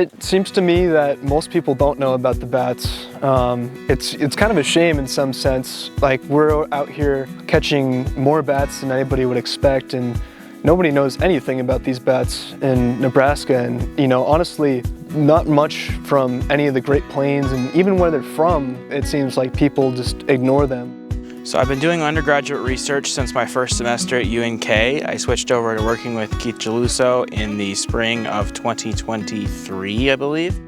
It seems to me that most people don't know about the bats. It's kind of a shame in some sense. Like, we're out here catching more bats than anybody would expect, and nobody knows anything about these bats in Nebraska. And, you know, honestly, not much from any of the Great Plains, and even where they're from, it seems like people just ignore them. So I've been doing undergraduate research since my first semester at UNK. I switched over to working with Geluso in the spring of 2023, I believe.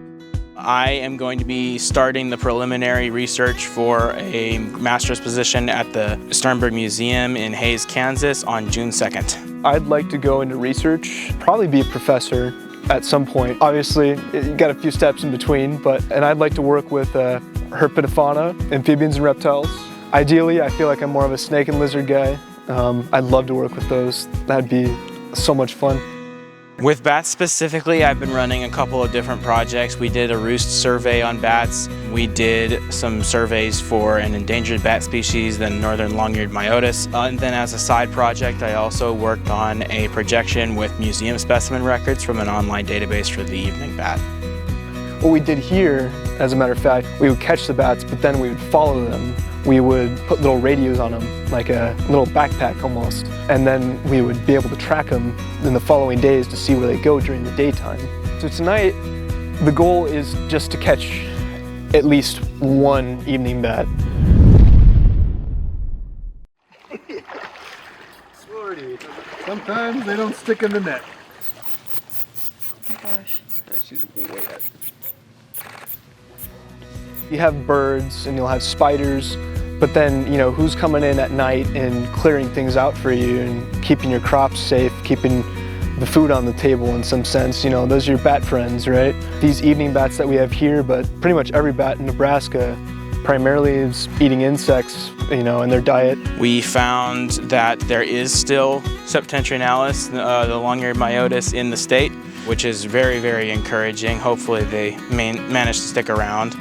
I am going to be starting the preliminary research for a master's position at the Sternberg Museum in Hays, Kansas on June 2nd. I'd like to go into research, probably be a professor at some point. Obviously, you got a few steps in between, and I'd like to work with herpetofauna, amphibians and reptiles. Ideally, I feel like I'm more of a snake and lizard guy. I'd love to work with those. That'd be so much fun. With bats specifically, I've been running a couple of different projects. We did a roost survey on bats. We did some surveys for an endangered bat species, the northern long-eared myotis. And then as a side project, I also worked on a projection with museum specimen records from an online database for the evening bat. What we did here, as a matter of fact, we would catch the bats, but then we would follow them. We would put little radios on them, like a little backpack almost, and then we would be able to track them in the following days to see where they go during the daytime. So tonight, the goal is just to catch at least one evening bat. Sporty. Sometimes they don't stick in the net. Oh my gosh. She's way ahead. You have birds and you'll have spiders, but then, you know, who's coming in at night and clearing things out for you and keeping your crops safe, keeping the food on the table in some sense. You know, those are your bat friends, right? These evening bats that we have here, but pretty much every bat in Nebraska primarily is eating insects, you know, in their diet. We found that there is still Septentrionalis, the long-eared myotis, in the state, which is very, very encouraging. Hopefully they manage to stick around.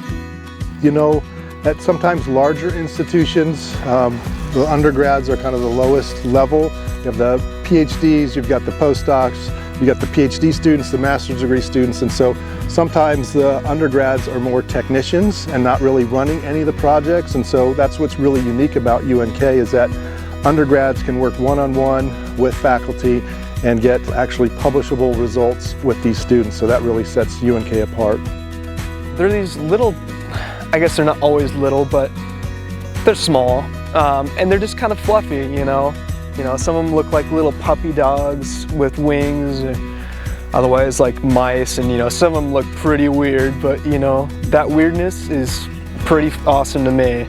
You know, at sometimes larger institutions, the undergrads are kind of the lowest level. You have the PhDs, you've got the postdocs, you've got the PhD students, the master's degree students, and so sometimes the undergrads are more technicians and not really running any of the projects, and so that's what's really unique about UNK is that undergrads can work one-on-one with faculty and get actually publishable results with these students, so that really sets UNK apart. There are these little, I guess they're not always little, but they're small, and they're just kind of fluffy, you know. Some of them look like little puppy dogs with wings, otherwise like mice, and, you know, some of them look pretty weird, but, you know, that weirdness is pretty awesome to me.